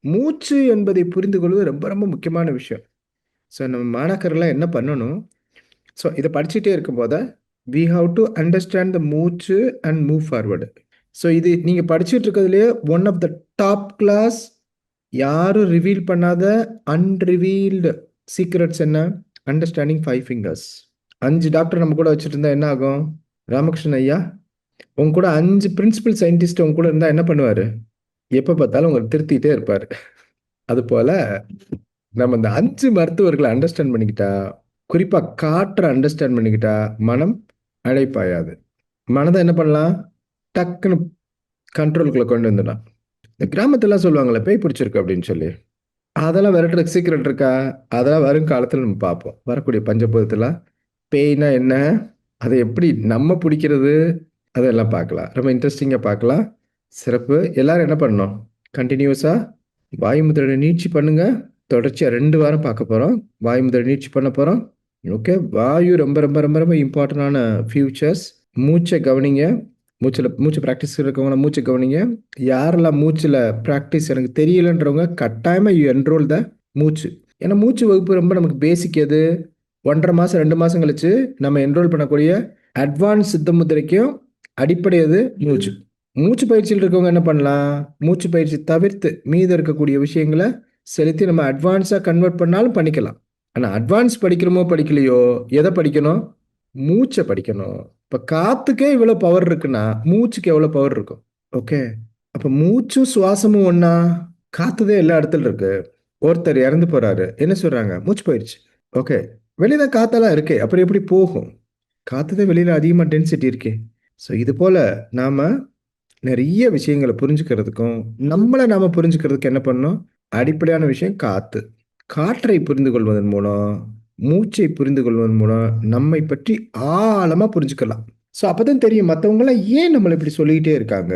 மூச்சு என்பதை புரிந்து கொள்வது ரொம்ப ரொம்ப முக்கியமான விஷயம். ஸோ நம்ம மாணாக்கர்லாம் என்ன பண்ணணும்? ஸோ இத படிச்சுட்டே இருக்கும்போது, we have to understand the மூச்சு அண்ட் மூவ் ஃபார்வர்ட். ஸோ இது நீங்க படிச்சுட்டு இருக்கிறதுலயே one of the top class யாரும் ரிவீல் பண்ணாத அன்ரிவீல்டு சீக்ரெட்ஸ் என்ன? Understanding 5 fingers. 5 டாக்டர் நம்ம கூட வச்சுட்டு இருந்தா என்ன ஆகும்? ராமகிருஷ்ணன் ஐயா, உங்க கூட 5 பிரின்சிபல் சயின்டிஸ்ட் உங்க கூட இருந்தா என்ன பண்ணுவாரு? எப்ப பார்த்தாலும் உங்கள திருத்திட்டே இருப்பாரு. அதுபோல நம்ம இந்த 5 மருத்துவர்கள அண்டர்ஸ்டாண்ட் பண்ணிக்கிட்டா, குறிப்பா காற்ற அண்டர்ஸ்டாண்ட் பண்ணிக்கிட்டா, மனம் அலைப்பாயாது. மனத என்ன பண்ணலாம்? டக்குன்னு கண்ட்ரோல்குள்ள கொண்டு வந்துடலாம். இந்த கிராமத்துலலாம் சொல்லுவாங்கல்ல, பேய் பிடிச்சிருக்கு அப்படின்னு சொல்லி. அதெல்லாம் விரட்டுறதுக்கு சீக்ரெட் இருக்கா? அதெல்லாம் வருங்காலத்துல நம்ம பார்ப்போம். வரக்கூடிய பஞ்சபூதத்துல பேய்னா என்ன? அத எப்படி நம்ம புடிக்கிறது? அதெல்லாம் பார்க்கலாம். ரொம்ப இன்ட்ரஸ்டிங்கா பார்க்கலாம். சிறப்பு. எல்லாரும் என்ன பண்ணணும்? கன்டினியூஸா வாய் முதல்ல நீட்சி பண்ணுங்க. தொடர்ச்சியா 2 வாரம் பார்க்க போறோம். வாய் முதல் நீட்சி பண்ண போறோம். ஓகே. வாயு ரொம்ப ரொம்ப ரொம்ப ரொம்ப இம்பார்ட்டன்டான ஃபியூச்சர்ஸ். மூச்ச கவனிங்க. மூச்சு பிராக்டிஸ் இருக்கவங்கலாம் மூச்ச கவனிங்க. யாரெல்லாம் மூச்சுல பிராக்டிஸ் எனக்கு தெரியலன்றவங்க கட்டாயமா யூ என்ரோல் த மூச்சு. ஏன்னா மூச்சு வகுப்பு ரொம்ப நமக்கு பேசிக் எது? 1 1/2 மாசம், 2 மாசம் கழிச்சு நம்ம என்ரோல் பண்ணக்கூடிய அட்வான்ஸ் சித்த முத்திரைக்கும் அடிப்படை எது? மூச்சு. மூச்சு பயிற்சியில் இருக்கவங்க என்ன பண்ணலாம்? மூச்சு பயிற்சி தவிர்த்து மீதம் இருக்கக்கூடிய விஷயங்கள செலுத்தி நம்ம அட்வான்ஸா கன்வெர்ட் பண்ணாலும் பண்ணிக்கலாம். ஆனா அட்வான்ஸ் படிக்கிறோமோ படிக்கலையோ, எத படிக்கணும்? மூச்ச படிக்கணும். இப்ப காத்துக்கே இவ்வளோ பவர் இருக்குன்னா, மூச்சுக்கு எவ்வளோ பவர் இருக்கும்? ஓகே. அப்ப மூச்சும் சுவாசமும் ஒண்ணா? காத்து தான் எல்லா இடத்துல இருக்கு. ஒருத்தர் இறந்து போறாரு. என்ன சொல்றாங்க? மூச்சு பயிற்சி. ஓகே. வெளியில காத்தெல்லாம் இருக்கே. அப்புறம் எப்படி போகும்? காத்து தான் வெளியில அதிகமா டென்சிட்டி இருக்கே. ஸோ இது போல நாம நெறைய விஷயங்கள புரிஞ்சுக்கிறதுக்கும், நம்மள நாம புரிஞ்சுக்கிறதுக்கு என்ன பண்ணணும்? அடிப்படையான விஷயம் காத்து. காற்றை புரிந்து கொள்வதன் மூலம், மூச்சை புரிந்து கொள்வதன் மூலம், நம்மை பற்றி ஆழமா புரிஞ்சுக்கலாம். ஸோ அப்பதான் தெரியும் மத்தவங்கலாம் ஏன் நம்மள இப்படி சொல்லிக்கிட்டே இருக்காங்க?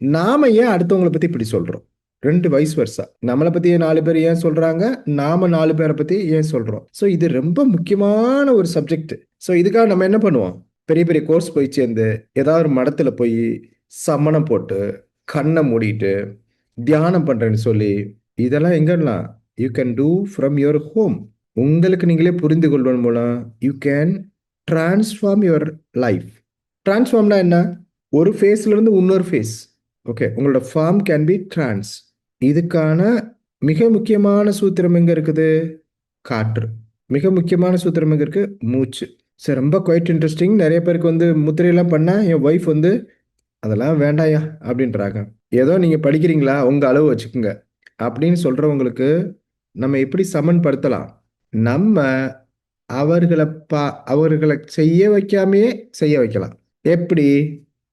நாம ஏன் அடுத்தவங்கள பத்தி இப்படி சொல்றோம்? 2 வைஸ் வெர்சா. நம்மள பத்தி 4 பேர் ஏன் சொல்றாங்க? நாம 4 பேர பத்தி ஏன் சொல்றோம்? ஸோ இது ரொம்ப முக்கியமான ஒரு சப்ஜெக்ட். ஸோ இதுக்காக நம்ம என்ன பண்ணுவோம்? பெரிய பெரிய கோர்ஸ் போய் சேர்ந்து, ஏதாவது ஒரு மடத்துல போயி சமணம் போட்டு, கண்ண மூடிட்டு, தியானம் பண்றேன்னு சொல்லி, இதெல்லாம் எங்கலாம்? You can do from your home. உங்களுக்கு நீங்களே புரிந்து கொள்வதன் மூலம், you can transform your life. டிரான்ஸ்ஃபார்ம்னா என்ன? ஒரு ஃபேஸ்ல இருந்து இன்னொரு ஃபேஸ். ஓகே. உங்களோட ஃபார்ம் கேன் பி டிரான்ஸ். இதுக்கான மிக முக்கியமான சூத்திரம் எங்க இருக்குது? காற்று. மிக முக்கியமான சூத்திரம் எங்க இருக்கு? மூச்சு. சரி, ரொம்ப குவைட் இன்ட்ரெஸ்டிங். நெறைய பேருக்கு வந்து முத்திரையெல்லாம் பண்ணா, என் ஒய்ஃப் வந்து, "அதெல்லாம் வேண்டாம்யா" அப்படின்றாங்க. ஏதோ நீங்க படிக்கிறீங்களா? உங்க அளவு வச்சுக்கங்க. அப்படின்னு சொல்றவங்களுக்கு, நம்ம எப்படி சமன்படுத்தலாம்? நம்ம அவர்கள பா அவர்கள செய்ய வைக்காமயே செய்ய வைக்கலாம். எப்படி?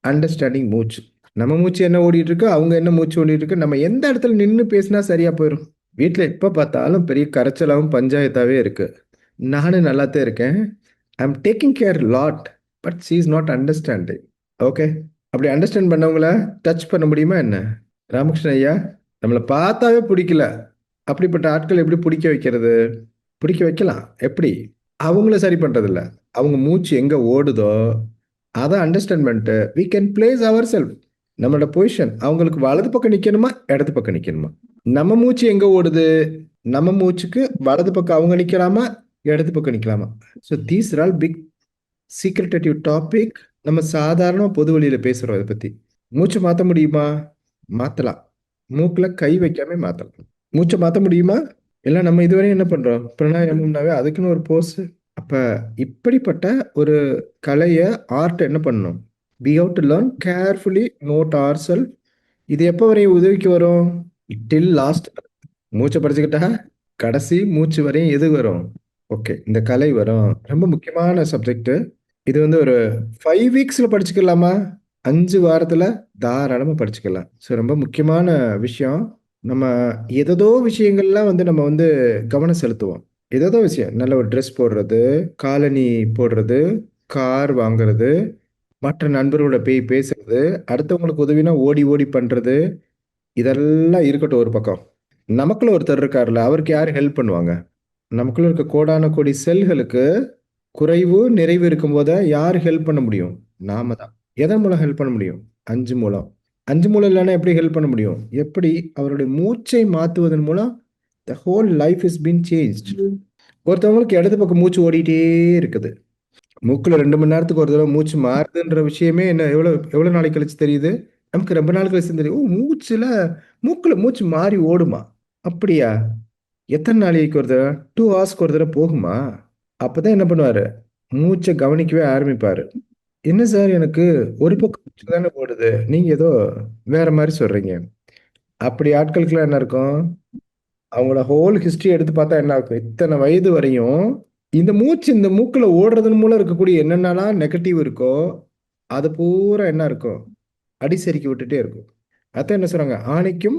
அண்டர்ஸ்டாண்டிங் மூச்சு. நம்ம மூச்சு என்ன ஓடிட்டு இருக்கு, அவங்க என்ன மூச்சு ஓடிட்டு இருக்கு, நம்ம எந்த இடத்துல நின்னு பேசினா சரியா போயிரும். வீட்ல எப்ப பார்த்தாலும் பெரிய கரைச்சலாவும், பஞ்சாயத்தாவே இருக்கு. நானும் நல்லாத்தான் இருக்கேன். I am taking care lot. But she is not understanding. Okay. அப்படி அண்டர்ஸ்டாண்ட் பண்ணவங்கள டச் பண்ண முடியுமா என்ன? ராமகிருஷ்ணன் ஐயா, நம்மள பார்த்தாவே புடிக்கல. அப்படிப்பட்ட ஆட்கள எப்படி புடிக்க வைக்கிறது? புடிக்க வைக்கலாம். எப்படி? அவங்கள சரி பண்றதில்ல. அவங்க மூச்சு எங்க ஓடுதோ, அத அண்டர்ஸ்டாண்ட் பண்ணிட்டு, we can place our self. நம்மளோட பொசிஷன் அவங்களுக்கு வலது பக்கம் நிக்கணுமா? இடது பக்கம் நிக்கணுமா? நம்ம மூச்சு எங்க ஓடுது? நம்ம மூச்சுக்கு வலது பக்கம் அவங்க நிக்கலாமா? இடது பக்கம் நிக்கலாமா? So these are all big secretive topic. நம்ம சாதாரணமா பொது வழியில பேசுறோம் இத பத்தி. மூச்ச மாத்த முடியுமா? மாத்தலாம். மூக்குல கை வைக்காம மாத்தலாம். மூச்ச மாத்த முடியுமா? எல்லாம் நம்ம இதுவரையும் என்ன பண்றோம்? பிராணாயாமம்னாவே அதுக்குன்னு ஒரு போஸ். அப்ப இப்படிப்பட்ட ஒரு கலைய, ஆர்ட் என்ன பண்ணணும்? We have to learn carefully note ourself. இது எப்ப வரையும் உதவிக்கு வரும்? Till last. மூச்ச படிச்சுக்கிட்டா, கடைசி மூச்சு வரையும் எது வரும்? ஓகே. இந்த கலை வரும். ரொம்ப முக்கியமான சப்ஜெக்ட். இது வந்து ஒரு 5 வீக்ஸ்ல படிச்சுக்கலாமா? 5 வாரத்துல தாராளமா படிச்சுக்கலாம். ஸோ ரொம்ப முக்கியமான விஷயம். நம்ம ஏதேதோ விஷயங்கள்லாம் வந்து நம்ம வந்து கவனம் செலுத்துவோம். ஏதேதோ விஷயம். நல்ல ஒரு ட்ரெஸ் போடுறது, காலணி போடுறது, கார் வாங்குறது, மற்ற நண்பர்களோட போய் பேசுறது, அடுத்தவங்களுக்கு உதவினா ஓடி ஓடி பண்றது, இதெல்லாம் இருக்கட்டும் ஒரு பக்கம். நமக்குள்ள ஒருத்தர் இருக்கார்ல, அவருக்கு யாரு ஹெல்ப் பண்ணுவாங்க? நமக்குள்ள இருக்க கோடான கோடி செல்களுக்கு குறைவு, நிறைவு இருக்கும்போது யாரு ஹெல்ப் பண்ண முடியும்? நாம தான். எதன் மூலம் ஹெல்ப் பண்ண முடியும்? 5 மூலம். 5 மூளை இல்லைன்னா எப்படி ஹெல்ப் பண்ண முடியும்? எப்படி அவருடைய மூச்சை மாத்துவதன் மூலம் the whole life is been changed. ஒருத்தவங்களுக்கு இடது பக்கம் மூச்சு ஓடிட்டே இருக்குது. மூக்குல 2 மணி நேரத்துக்கு ஒரு தடவ மூச்சு மாறுதுன்ற விஷயமே என்ன எவ்வளோ நாளைக்கு கழிச்சு தெரியுது? நமக்கு ரொம்ப நாள் கழிச்சு தான் தெரியும். ஓ! மூக்குல மூச்சு மாறி ஓடுமா? அப்படியா? எத்தன நாளைக்கு ஒரு தடவ? 2 ஹார்ஸ்க்கு ஒரு தடவ போகுமா? அப்பதான் என்ன பண்ணுவாரு? மூச்ச கவனிக்கவே ஆரம்பிப்பாரு. என்ன சார் எனக்கு ஒரு பக்கம் மூச்சு தானே ஓடுது. நீங்க ஏதோ வேற மாரி சொல்றீங்க. அப்படி ஆட்களுக்கெல்லாம் என்ன இருக்கும்? அவங்களோட ஹோல் ஹிஸ்டரி எடுத்து பார்த்தா என்ன ஆகும்? இத்தன வயது வரையும் இந்த மூக்குல ஓடுறதன் மூலம் இருக்கக்கூடிய என்னென்னலாம் நெகட்டிவ் இருக்கோ, அது பூரா என்ன இருக்கும்? அடிசறுக்கி விட்டுட்டே இருக்கும். அதான் என்ன சொல்றாங்க? "ஆணைக்கும்,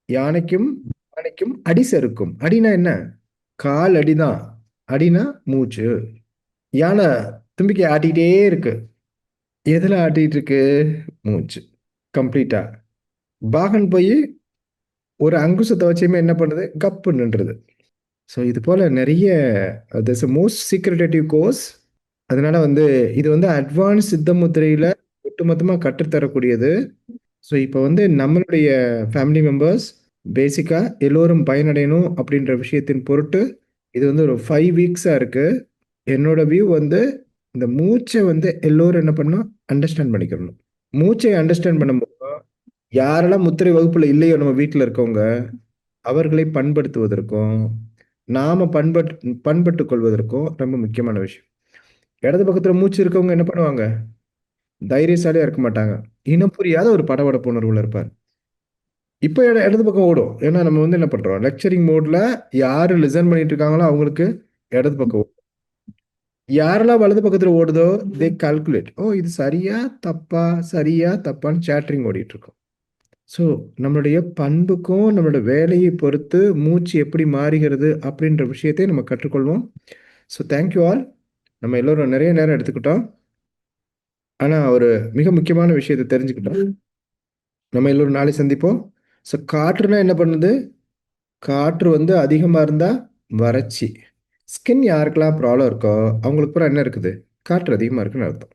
யானைக்கும், ஆணைக்கும் அடி சறுக்கும்." அடின்னா என்ன? கால் அடிதான். அடின்னா மூச்சு. யானை தும்பிக்கைய ஆட்டிக்கிட்டே இருக்கு. எதுல ஆட்டிட்டு இருக்கு? மூச்சு. கம்ப்ளீட்டா. பாகன் போயி ஒரு அங்குசத்த வச்சுமே என்ன பண்ணுது? கப்பு நின்றுது. ஸோ இது போல நெறைய திஸ் அ மோஸ்ட் சீக்ரெட்டேட்டிவ் கோர்ஸ். அதனால இது அட்வான்ஸ் சித்த முத்திரையில ஒட்டுமொத்தமா கற்றுத் தரக்கூடியது. ஸோ இப்ப நம்மளுடைய ஃபேமிலி மெம்பர்ஸ் பேசிக்கா எல்லோரும் பயனடையணும் அப்படின்ற விஷயத்தின் பொருட்டு, இது ஒரு 5 வீக்ஸா இருக்கு. என்னோட வியூ இந்த மூச்ச எல்லோரும் என்ன பண்ணணும்? அண்டர்ஸ்டாண்ட் பண்ணிக்கிறணும். மூச்சை அண்டர்ஸ்டாண்ட் பண்ணும்போது, யாரெல்லாம் முத்திரை வகுப்புல இல்லையோ நம்ம வீட்ல இருக்கவங்க, அவர்களை பண்படுத்துவதற்கும், நாம பண்பட்டுக் கொள்வதற்கும் ரொம்ப முக்கியமான விஷயம். இடது பக்கத்துல மூச்சு இருக்கவங்க என்ன பண்ணுவாங்க? தைரியசாலியா இருக்க மாட்டாங்க. இனம் புரியாத ஒரு படபடப்பு உணர்வுல இருப்பார். இப்ப இடது பக்கம் ஓடும். ஏன்னா நம்ம என்ன பண்றோம்? லெக்சரிங் மோட்ல யாரு லிசன் பண்ணிட்டு இருக்காங்களோ அவங்களுக்கு இடது பக்கம் ஓடும். யாரெல்லாம் வலது பக்கத்துல ஓடுதோ, தே கால்குலேட். ஓ! இது சரியா? தப்பா? சரியா? தப்பான்னு சேட்டரிங் ஓடிட்டு இருக்கும். ஸோ, நம்மளுடைய பண்புக்கும், நம்மளோட வேலையை பொறுத்து மூச்சு எப்படி மாறுகிறது அப்படின்ற விஷயத்தை நம்ம கற்றுக்கொள்வோம். So, thank you all. நம்ம எல்லோரும் நெறைய நேரம் எடுத்துக்கிட்டோம். ஆனா, ஒரு மிக முக்கியமான விஷயத்த தெரிஞ்சுக்கிட்டோம். நம்ம எல்லோரும் நாளை சந்திப்போம். ஸோ, காற்றுனா என்ன பண்ணுது? காற்று அதிகமா இருந்தா வறட்சி. ஸ்கின் யாருக்கெல்லாம் ப்ராப்ளம் இருக்கோ, அவங்களுக்கு பூரா என்ன இருக்குது? காற்று அதிகமா இருக்குன்னு அர்த்தம்.